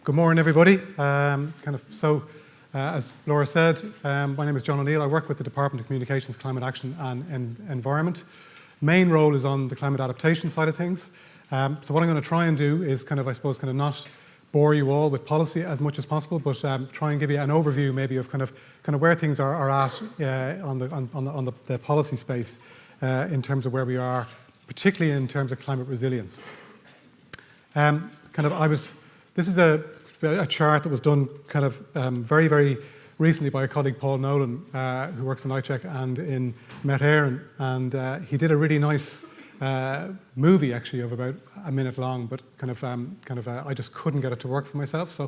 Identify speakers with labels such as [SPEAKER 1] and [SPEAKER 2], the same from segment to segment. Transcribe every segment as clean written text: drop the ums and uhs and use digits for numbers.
[SPEAKER 1] Good morning, everybody. As Laura said, my name is John O'Neill. I work with the Department of Communications, Climate Action and Environment. Main role is on the climate adaptation side of things. So what I'm going to try and do is not bore you all with policy as much as possible, but try and give you an overview maybe of kind of where things are at on the policy space in terms of where we are, particularly in terms of climate resilience. This is a chart that was done very, very recently by a colleague, Paul Nolan, who works in iCheck and in Met Éireann, and he did a really nice movie actually of about a minute long, but I just couldn't get it to work for myself.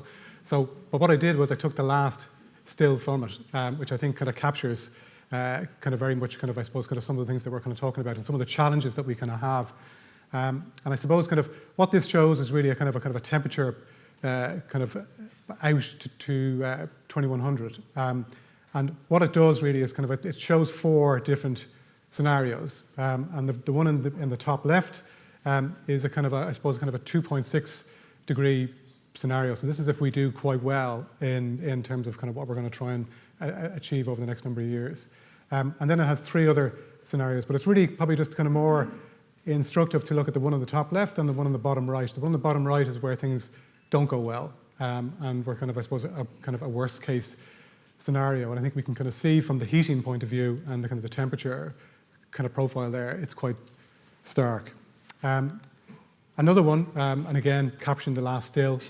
[SPEAKER 1] But what I did was I took the last still from it, which I think kind of captures very much some of the things that we're talking about and some of the challenges that we have. And I suppose what this shows is really a temperature out to 2100. And what it does really is it shows four different scenarios. And the one in the top left is a 2.6 degree scenario. So this is if we do quite well in terms of what we're going to try and achieve over the next number of years. And then it has three other scenarios, but it's really probably just more instructive to look at the one on the top left and the one on the bottom right. The one on the bottom right is where things don't go well, and we're a worst case scenario. And I think we can see from the heating point of view and the temperature profile there, it's quite stark. Another one, and again capturing the last still,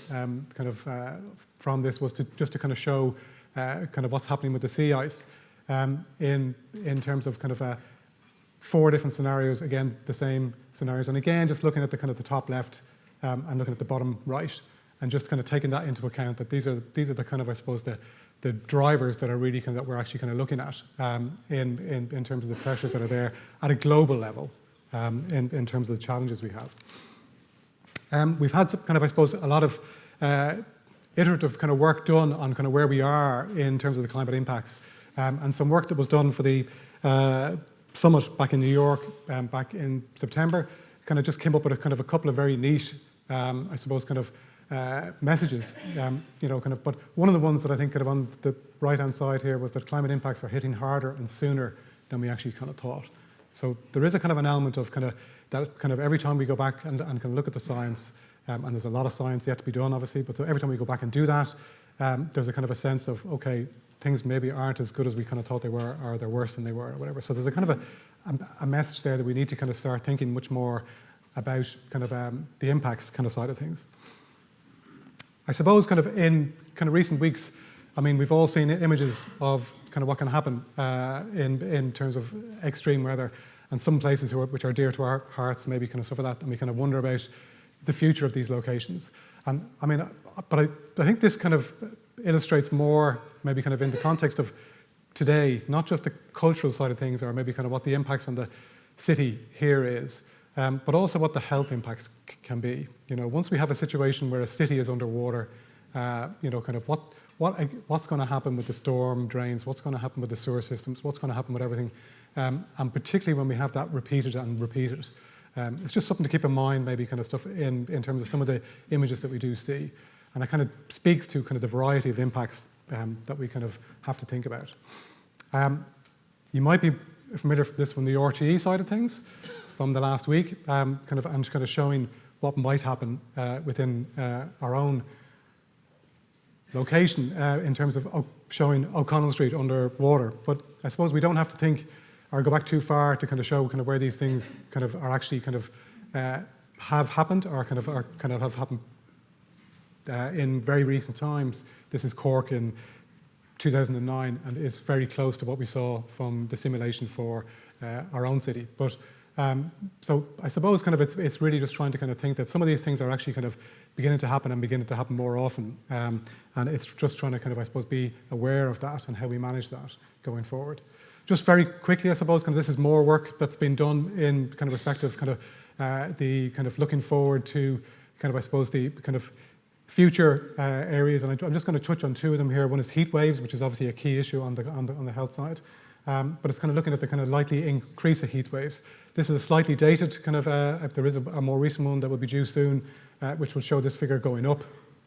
[SPEAKER 1] from this was just to show what's happening with the sea ice in terms of four different scenarios. Again, the same scenarios, and again just looking at the top left and looking at the bottom right, and just taking that into account, that these are the the drivers that are really that we're actually looking at in terms of the pressures that are there at a global level, in terms of the challenges we have. We've had some a lot of iterative work done on where we are in terms of the climate impacts, and some work that was done for the summit back in New York back in September just came up with a couple of very neat messages, but one of the ones that I think on the right-hand side here was that climate impacts are hitting harder and sooner than we actually thought. So there is an element of that every time we go back and look at the science, and there's a lot of science yet to be done, obviously, but every time we go back and do that, there's a sense of, okay, things maybe aren't as good as we thought they were, or they're worse than they were, or whatever. So there's a message there that we need to start thinking much more about the impacts side of things. I suppose in recent weeks, I mean, we've all seen images of what can happen in terms of extreme weather, and some places which are dear to our hearts maybe suffer that, and we wonder about the future of these locations. And I mean, but I think this illustrates more maybe in the context of today, not just the cultural side of things, or maybe what the impacts on the city here is, but also what the health impacts can be. Once we have a situation where a city is underwater, what's going to happen with the storm drains, what's going to happen with the sewer systems, what's going to happen with everything, and particularly when we have that repeated and repeated. It's just something to keep in mind, maybe stuff in terms of some of the images that we do see. And it speaks to the variety of impacts that we have to think about. You might be familiar with this from the RTE side of things from the last week, and showing what might happen within our own location in terms of showing O'Connell Street underwater. But I suppose we don't have to think or go back too far to show where these things are actually have happened, or have happened in very recent times. This is Cork in 2009, and is very close to what we saw from the simulation for our own city. But so I suppose it's really just trying to think that some of these things are actually beginning to happen, and beginning to happen more often, and it's just trying to I suppose be aware of that and how we manage that going forward. Just very quickly, I suppose this is more work that's been done in respect of the looking forward to I suppose the future areas, and I'm just going to touch on two of them here. One is heat waves, which is obviously a key issue on the health side, but it's looking at the likely increase of heat waves. This is a slightly dated there is a more recent one that will be due soon, which will show this figure going up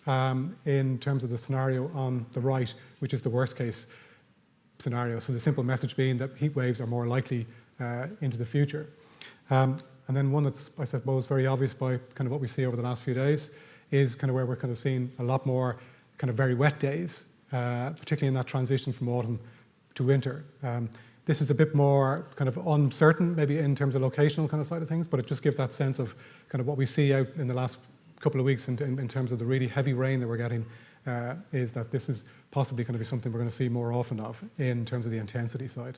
[SPEAKER 1] in terms of the scenario on the right, which is the worst case scenario. So the simple message being that heat waves are more likely into the future. And then one that's, I suppose, very obvious by kind of what we see over the last few days is kind of where we're kind of seeing a lot more kind of very wet days, particularly in that transition from autumn to winter. This is a bit more kind of uncertain, maybe in terms of locational kind of side of things, but it just gives that sense of kind of what we see out in the last couple of weeks in terms of the really heavy rain that we're getting, is that this is possibly going to be something we're going to see more often of in terms of the intensity side.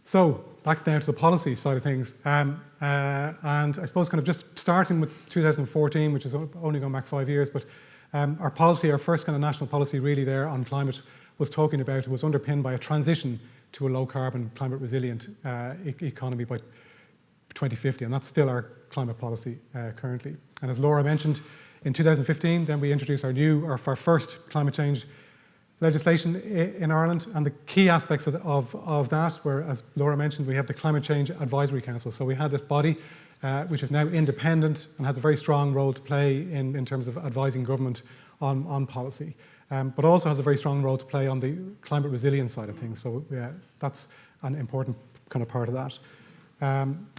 [SPEAKER 1] So back down to the policy side of things, and I suppose kind of just starting with 2014, which is only going back 5 years, but our policy, our first kind of national policy really there on climate was talking about, it was underpinned by a transition to a low carbon, climate resilient economy by 2050, and that's still our climate policy currently. And as Laura mentioned, in 2015, then we introduced our first climate change legislation in Ireland, and the key aspects of that were, as Laura mentioned, we have the Climate Change Advisory Council. So we had this body which is now independent and has a very strong role to play in terms of advising government on policy, but also has a very strong role to play on the climate resilience side of things. So that's an important kind of part of that.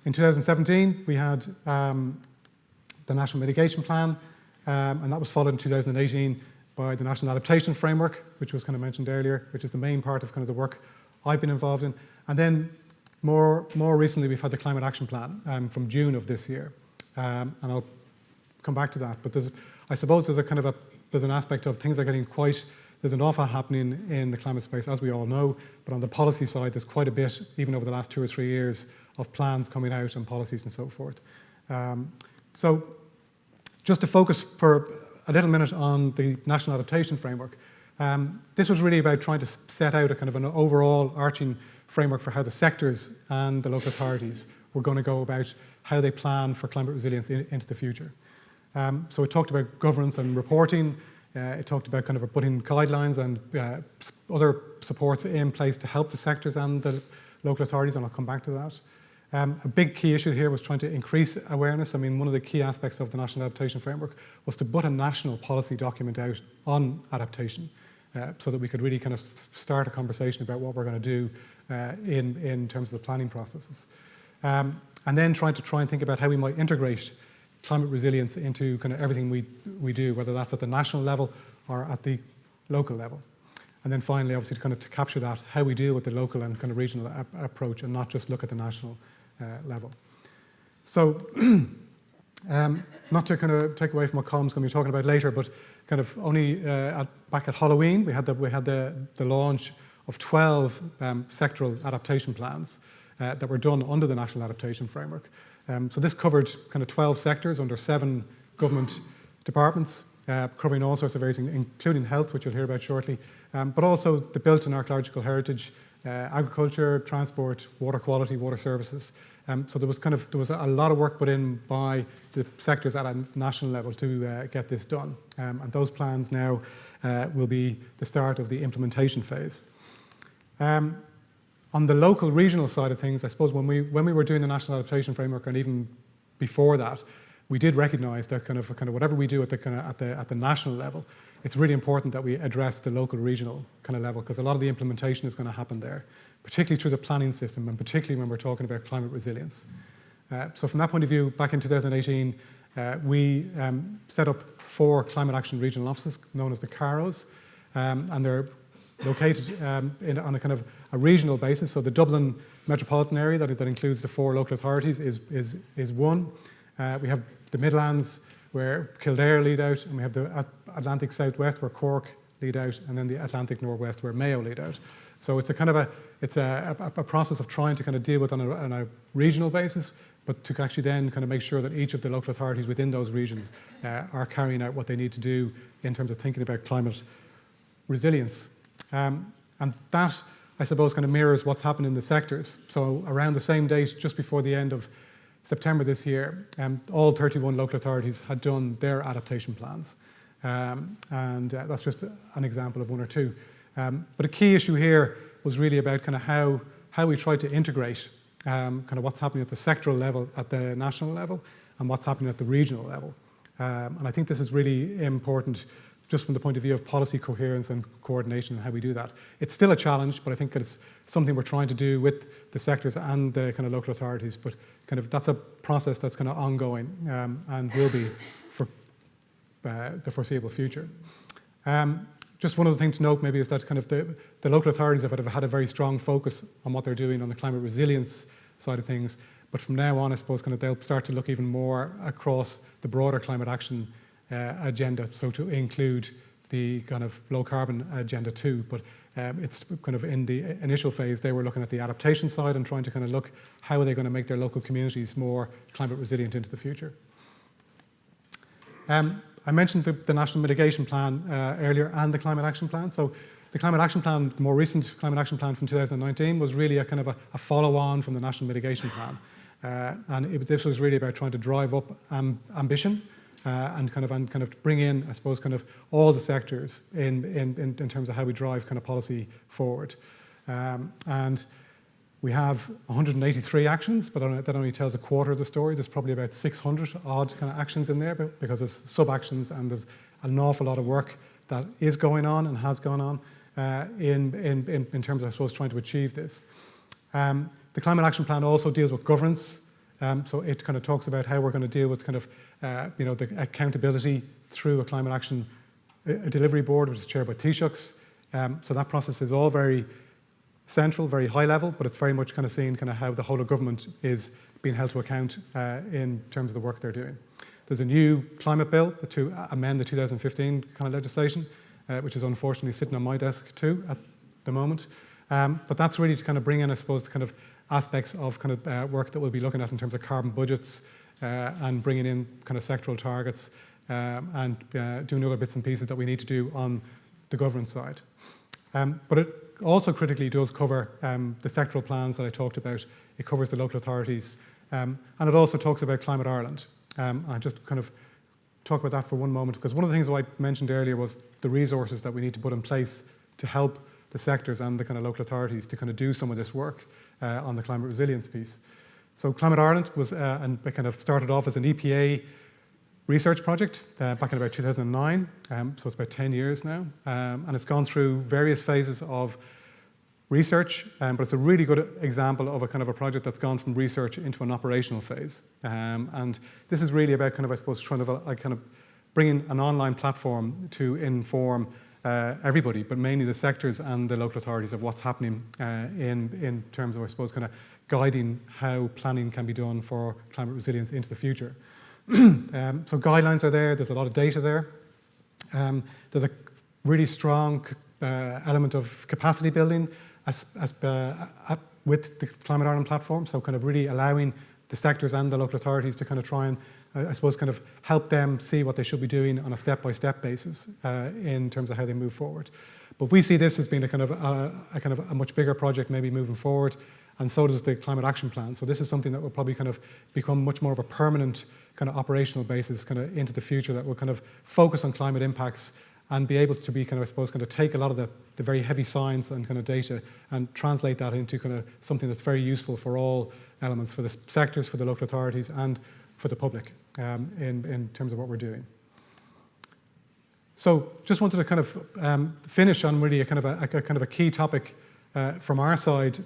[SPEAKER 1] In 2017, we had the National Mitigation Plan, and that was followed in 2018 by the National Adaptation Framework, which was kind of mentioned earlier, which is the main part of kind of the work I've been involved in. And then more recently, we've had the Climate Action Plan from June of this year. And I'll come back to that. But I suppose there's an aspect of things are getting there's an awful lot happening in the climate space, as we all know. But on the policy side, there's quite a bit, even over the last 2 or 3 years, of plans coming out and policies and so forth. So just to focus for a little minute on the National Adaptation Framework. This was really about trying to set out a kind of an overall arching framework for how the sectors and the local authorities were going to go about how they plan for climate resilience into the future. So it talked about governance and reporting. It talked about kind of putting guidelines and other supports in place to help the sectors and the local authorities, and I'll come back to that. A big key issue here was trying to increase awareness. I mean, one of the key aspects of the National Adaptation Framework was to put a national policy document out on adaptation, so that we could really kind of start a conversation about what we're going to do in terms of the planning processes. And then try and think about how we might integrate climate resilience into kind of everything we do, whether that's at the national level or at the local level. And then finally, obviously, to capture that, how we deal with the local and kind of regional approach and not just look at the national level. So, not to kind of take away from what Colm's going to be talking about later, but kind of only back at Halloween, we had the launch of 12 sectoral adaptation plans that were done under the National Adaptation Framework. So this covered kind of 12 sectors under 7 government departments, covering all sorts of areas, including health, which you'll hear about shortly, but also the built and archaeological heritage, agriculture, transport, water quality, water services. So there was a lot of work put in by the sectors at a national level to get this done. And those plans now will be the start of the implementation phase. On the local regional side of things, I suppose when we were doing the National Adaptation Framework, and even before that, we did recognise that kind of whatever we do at the national level, it's really important that we address the local regional kind of level, because a lot of the implementation is going to happen there, particularly through the planning system, and particularly when we're talking about climate resilience. So from that point of view, back in 2018, we set up 4 climate action regional offices known as the CAROs, and they're located on a kind of a regional basis. So the Dublin metropolitan area that includes the 4 local authorities is one. We have the Midlands, where Kildare lead out, and we have the Atlantic Southwest, where Cork lead out, and then the Atlantic Northwest, where Mayo lead out. So it's a process of trying to kind of deal with on a regional basis, but to actually then kind of make sure that each of the local authorities within those regions are carrying out what they need to do in terms of thinking about climate resilience. And that, I suppose, kind of mirrors what's happened in the sectors. So around the same date, just before the end of September this year, all 31 local authorities had done their adaptation plans. And that's just an example of 1 or 2. But a key issue here was really about kind of how we try to integrate kind of what's happening at the sectoral level, at the national level, and what's happening at the regional level. And I think this is really important just from the point of view of policy coherence and coordination and how we do that. It's still a challenge, but I think it's something we're trying to do with the sectors and the kind of local authorities, but kind of that's a process that's kind of ongoing and will be for the foreseeable future. Just one other thing to note maybe is that kind of the local authorities have had a very strong focus on what they're doing on the climate resilience side of things, but from now on I suppose kind of they'll start to look even more across the broader climate action agenda, so to include the kind of low carbon agenda too, but it's kind of in the initial phase they were looking at the adaptation side and trying to kind of look how are they going to make their local communities more climate resilient into the future. I mentioned the National Mitigation Plan earlier and the Climate Action Plan. So the Climate Action Plan, the more recent Climate Action Plan from 2019 was really a kind of a follow-on from the National Mitigation Plan. This was really about trying to drive up ambition and kind of bring in, I suppose, kind of all the sectors in terms of how we drive kind of policy forward. And we have 183 actions, but that only tells a quarter of the story. There's probably about 600 odd kind of actions in there because there's sub-actions and there's an awful lot of work that is going on and has gone on in terms of, I suppose, trying to achieve this. The Climate Action Plan also deals with governance. So it kind of talks about how we're going to deal with kind of, the accountability through a climate action delivery board, which is chaired by Taoiseachs. So that process is all very central, very high level, but it's very much kind of seeing kind of how the whole of government is being held to account in terms of the work they're doing. There's a new climate bill to amend the 2015 kind of legislation, which is unfortunately sitting on my desk too at the moment. But that's really to kind of bring in, I suppose, the kind of aspects of kind of work that we'll be looking at in terms of carbon budgets and bringing in kind of sectoral targets and doing other bits and pieces that we need to do on the governance side. But it also critically does cover the sectoral plans that I talked about. It covers the local authorities and it also talks about Climate Ireland. I just kind of talk about that for one moment because one of the things that I mentioned earlier was the resources that we need to put in place to help the sectors and the kind of local authorities to kind of do some of this work on the climate resilience piece. So Climate Ireland was and it kind of started off as an EPA research project back in about 2009, so it's about 10 years now, and it's gone through various phases of research, but it's a really good example of a kind of a project that's gone from research into an operational phase. And this is really about kind of, I suppose, trying to kind of bring in an online platform to inform everybody, but mainly the sectors and the local authorities of what's happening in terms of, I suppose, kind of guiding how planning can be done for climate resilience into the future. So guidelines are there, there's a lot of data there. There's a really strong element of capacity building with the Climate Ireland platform, so kind of really allowing the sectors and the local authorities to kind of try and, I suppose, kind of help them see what they should be doing on a step-by-step basis in terms of how they move forward. But we see this as being a kind of a much bigger project maybe moving forward, and so does the Climate Action Plan. So this is something that will probably kind of become much more of a permanent kind of operational basis kind of into the future that will kind of focus on climate impacts and be able to be kind of, I suppose, kind of take a lot of the very heavy science and kind of data and translate that into kind of something that's very useful for all elements, for the sectors, for the local authorities, and for the public in terms of what we're doing. So just wanted to kind of finish on really a kind of a key topic from our side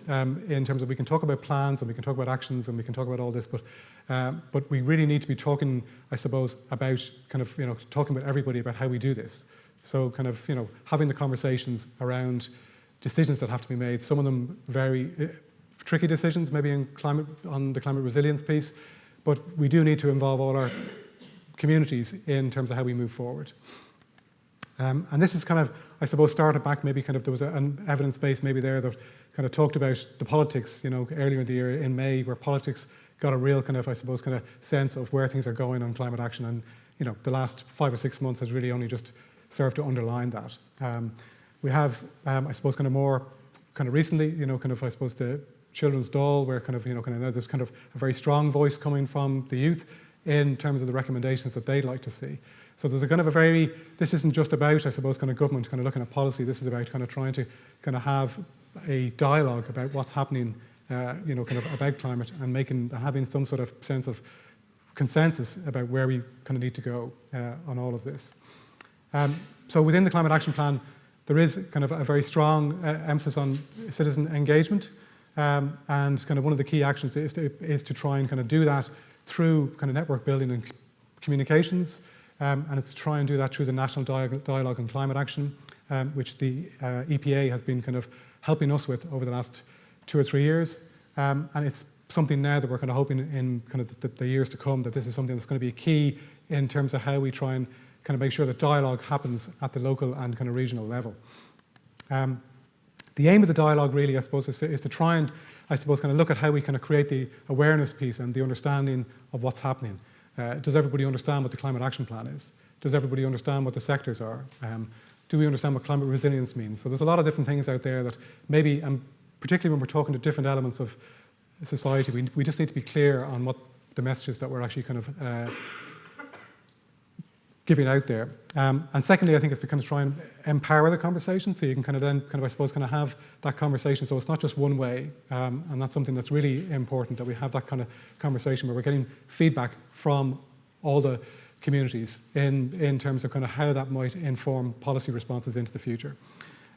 [SPEAKER 1] in terms of we can talk about plans and we can talk about actions and we can talk about all this, but we really need to be talking, I suppose, about kind of, talking about everybody about how we do this. So kind of, having the conversations around decisions that have to be made, some of them very tricky decisions, maybe on the climate resilience piece, but we do need to involve all our communities in terms of how we move forward. And this is kind of, I suppose, started back maybe kind of, there was an evidence base maybe there that kind of talked about the politics, earlier in the year in May, where politics got a real kind of, I suppose, kind of sense of where things are going on climate action. And, the last 5 or 6 months has really only just served to underline that. We have, I suppose, kind of more kind of recently, kind of, I suppose, the Children's Dáil, where kind of, there's kind of a very strong voice coming from the youth in terms of the recommendations that they'd like to see. So there's a kind of this isn't just about, I suppose, kind of government kind of looking at policy. This is about kind of trying to kind of have a dialogue about what's happening, kind of about climate and having some sort of sense of consensus about where we kind of need to go on all of this. So within the Climate Action Plan, there is kind of a very strong emphasis on citizen engagement, and kind of one of the key actions is to try and kind of do that through kind of network building and communications, and it's to try and do that through the National Dialogue on Climate Action, which the EPA has been kind of helping us with over the last 2 or 3 years, and it's something now that we're kind of hoping in kind of the years to come that this is something that's going to be key in terms of how we try and kind of make sure that dialogue happens at the local and kind of regional level. The aim of the dialogue really, I suppose, is to try and, I suppose, kind of look at how we kind of create the awareness piece and the understanding of what's happening. Does everybody understand what the Climate Action Plan is? Does everybody understand what the sectors are? Do we understand what climate resilience means? So there's a lot of different things out there that maybe, and particularly when we're talking to different elements of society, we just need to be clear on what the messages that we're actually kind of giving out there. And secondly, I think it's to kind of try and empower the conversation, so you can kind of then kind of, I suppose, kind of have that conversation so it's not just one way, and that's something that's really important, that we have that kind of conversation where we're getting feedback from all the communities in terms of kind of how that might inform policy responses into the future.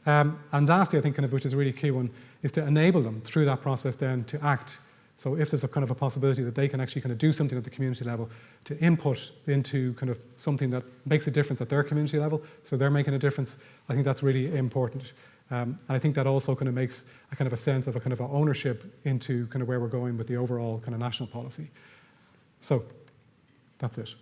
[SPEAKER 1] And lastly, I think kind of, which is a really key one, is to enable them through that process then to act. So if there's a kind of a possibility that they can actually kind of do something at the community level to input into kind of something that makes a difference at their community level, so they're making a difference, I think that's really important. And I think that also kind of makes a kind of a sense of a kind of ownership into kind of where we're going with the overall kind of national policy. So that's it.